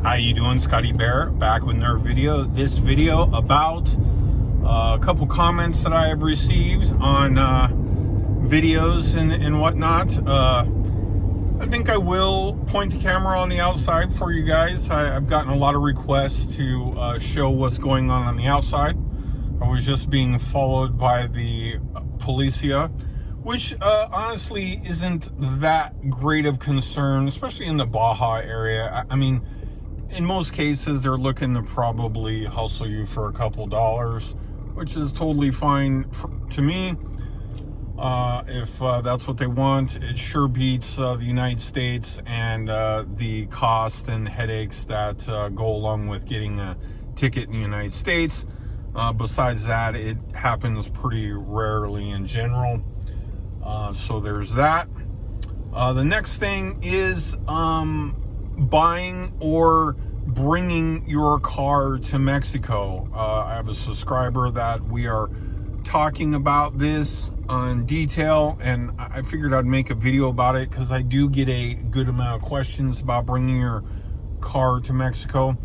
How you doing? Scotty Bear back with another video. This video about a couple comments that I have received on videos and whatnot. I think I will point the camera on the outside for you guys. I've gotten a lot of requests to show what's going on the outside. I was just being followed by the policia, which honestly isn't that great of concern, especially in the Baja area. I mean, in most cases, they're looking to probably hustle you for a couple dollars, which is totally fine to me. If that's what they want, it sure beats the United States and the cost and headaches that go along with getting a ticket in the United States. Besides that, it happens pretty rarely in general. So there's that. The next thing is buying or bringing your car to Mexico. I have a subscriber that we are talking about this in detail, and I figured I'd make a video about it because I do get a good amount of questions about bringing your car to Mexico.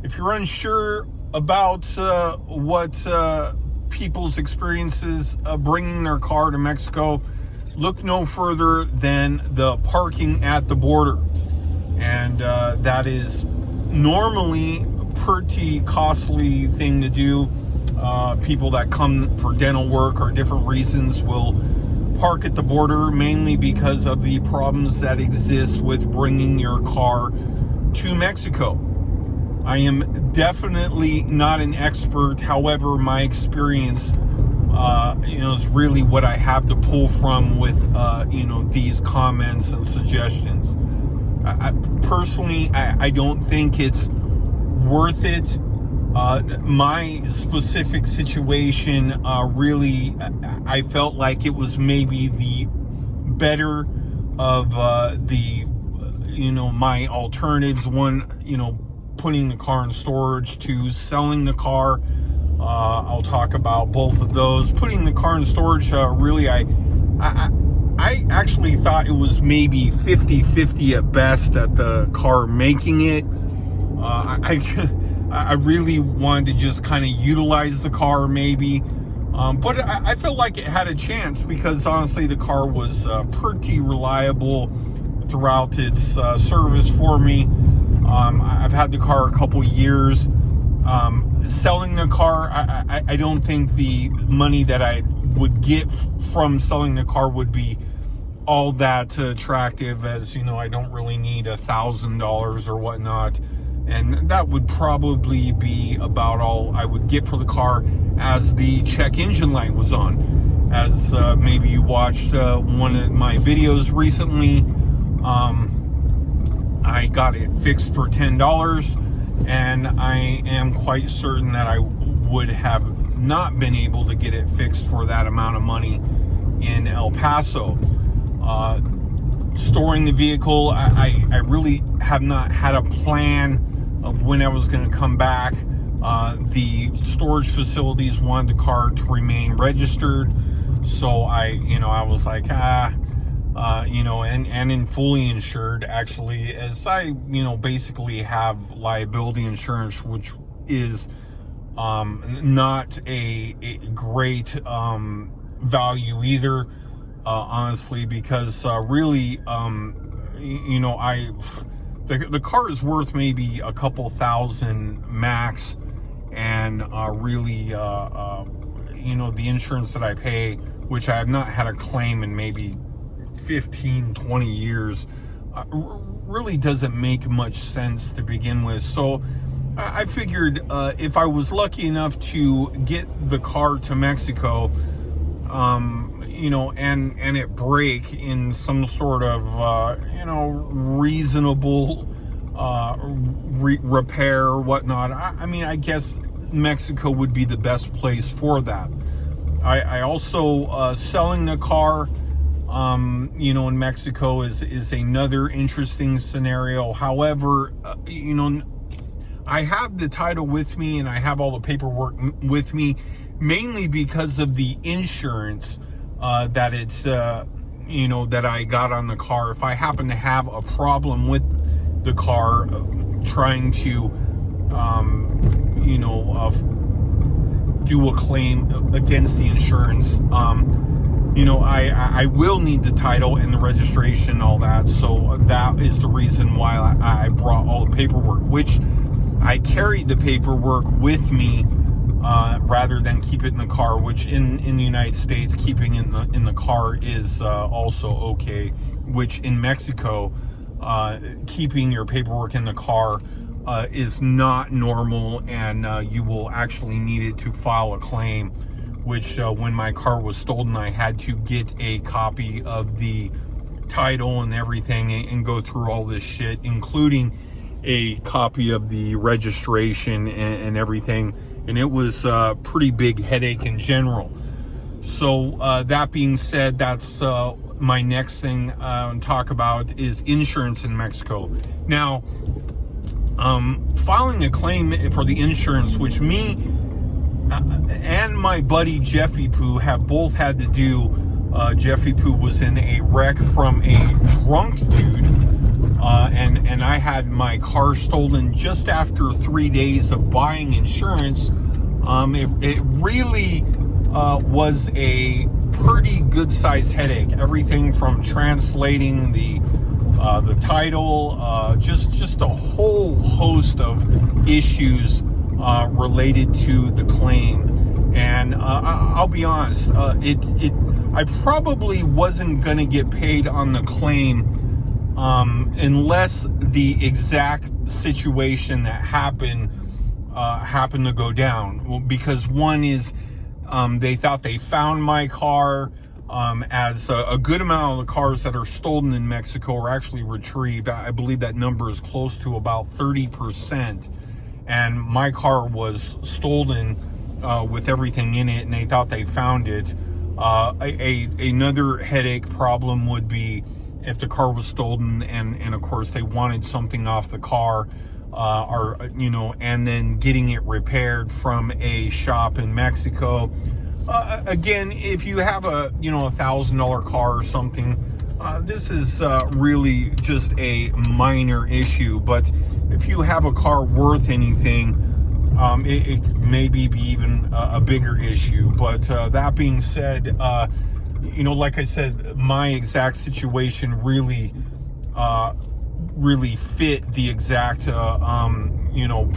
If you're unsure about what people's experiences of bringing their car to Mexico, look no further than the parking at the border. And that is normally a pretty costly thing to do. People that come for dental work or different reasons will park at the border, mainly because of the problems that exist with bringing your car to Mexico. I am definitely not an expert. However, my experience is really what I have to pull from with these comments and suggestions. Personally, I don't think it's worth it. My specific situation, really, I felt like it was maybe the better of my alternatives. One, putting the car in storage, to selling the car. I'll talk about both of those. Putting the car in storage, really, I actually thought it was maybe 50-50 at best at the car making it. I really wanted to just kind of utilize the car maybe. But I felt like it had a chance because honestly the car was pretty reliable throughout its service for me. I've had the car a couple years. Selling the car, I don't think the money that I would get from selling the car would be all that attractive, as I don't really need $1,000 or whatnot, and that would probably be about all I would get for the car, as the check engine light was on. As maybe you watched one of my videos recently, I got it fixed for $10, and I am quite certain that I would have not been able to get it fixed for that amount of money in El Paso. Storing the vehicle, I really have not had a plan of when I was going to come back. The storage facilities wanted the car to remain registered, so I was like, and in fully insured, actually, as I, basically have liability insurance, which is not a great value either, honestly, because really, the car is worth maybe a couple thousand max, and really, the insurance that I pay, which I have not had a claim in maybe 15-20 years, really doesn't make much sense to begin with. So I figured if I was lucky enough to get the car to Mexico, and it break in some sort of reasonable repair or whatnot, I guess Mexico would be the best place for that. I also selling the car in Mexico is another interesting scenario. However, I have the title with me and I have all the paperwork with me, mainly because of the insurance that it's that I got on the car. If I happen to have a problem with the car, trying to, do a claim against the insurance, I will need the title and the registration, all that. So that is the reason why I brought all the paperwork, which I carried the paperwork with me, rather than keep it in the car, which in the United States, keeping in the car is also okay, which in Mexico, keeping your paperwork in the car is not normal, and you will actually need it to file a claim, which when my car was stolen, I had to get a copy of the title and everything and go through all this shit, including a copy of the registration and everything. And it was a pretty big headache in general. So that being said, that's my next thing to talk about is insurance in Mexico. Now, filing a claim for the insurance, which me and my buddy Jeffy Poo have both had to do. Jeffy Poo was in a wreck from a drunk dude, and I had my car stolen just after 3 days of buying insurance. It really was a pretty good sized headache. Everything from translating the title, just a whole host of issues related to the claim. And I'll be honest, I probably wasn't gonna get paid on the claim unless the exact situation that happened to go down. Well, because one is they thought they found my car, as a good amount of the cars that are stolen in Mexico are actually retrieved. I believe that number is close to about 30%. And my car was stolen with everything in it, and they thought they found it. Another headache problem would be if the car was stolen and of course they wanted something off the car, and then getting it repaired from a shop in Mexico. Again, if you have a $1,000 car or something, this is really just a minor issue. But if you have a car worth anything, it maybe be even a bigger issue. But that being said, like I said, my exact situation really fit the exact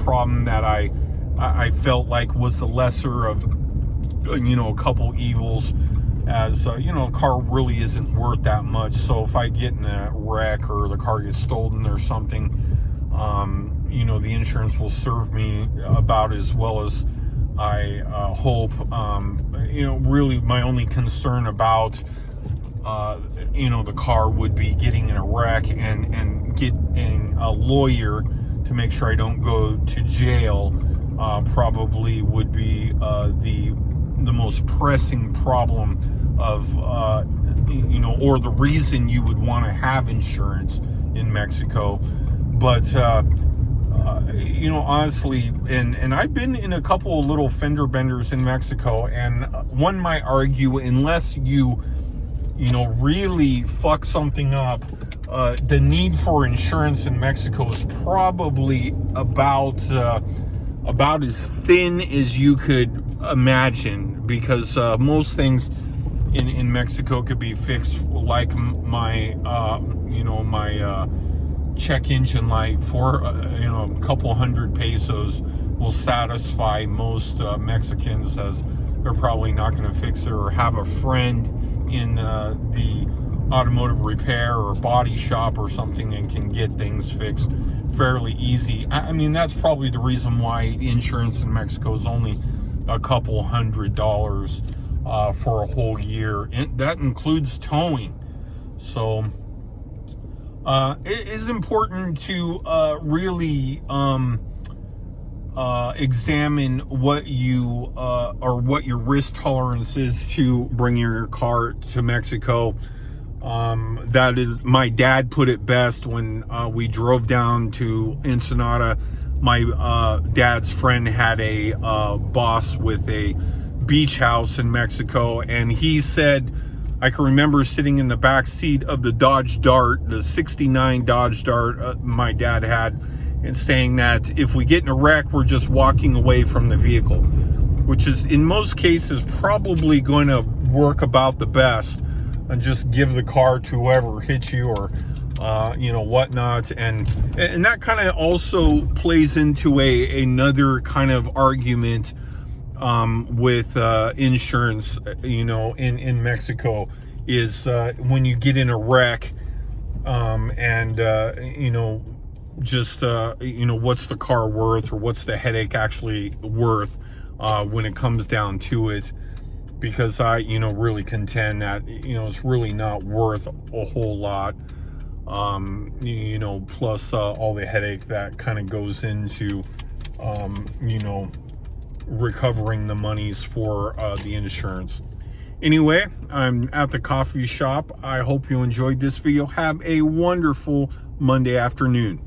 problem that I felt like was the lesser of a couple evils, as a car really isn't worth that much. So if I get in a wreck or the car gets stolen or something, the insurance will serve me about as well as I hope. Really my only concern about the car would be getting in a wreck and getting a lawyer to make sure I don't go to jail. Probably would be the most pressing problem of or the reason you would want to have insurance in Mexico. But honestly, and I've been in a couple of little fender benders in Mexico, and one might argue, unless you really fuck something up, the need for insurance in Mexico is probably about as thin as you could imagine, because most things in Mexico could be fixed, like my my check engine light for a couple hundred pesos will satisfy most Mexicans, as they're probably not going to fix it or have a friend in the automotive repair or body shop or something and can get things fixed fairly easy. I mean, that's probably the reason why insurance in Mexico is only a couple $100 for a whole year. And that includes towing. So it is important to really examine what you or what your risk tolerance is to bring your car to Mexico. That is, my dad put it best when we drove down to Ensenada. My dad's friend had a boss with a beach house in Mexico, and he said, I can remember sitting in the back seat of the Dodge Dart, the '69 Dodge Dart my dad had, and saying that if we get in a wreck, we're just walking away from the vehicle, which is in most cases probably going to work about the best, and just give the car to whoever hit you, or whatnot. And that kind of also plays into another kind of argument with insurance, in Mexico, is when you get in a wreck, what's the car worth, or what's the headache actually worth when it comes down to it. Because I really contend that it's really not worth a whole lot, plus all the headache that kind of goes into recovering the monies for the insurance. Anyway, I'm at the coffee shop. I hope you enjoyed this video. Have a wonderful Monday afternoon.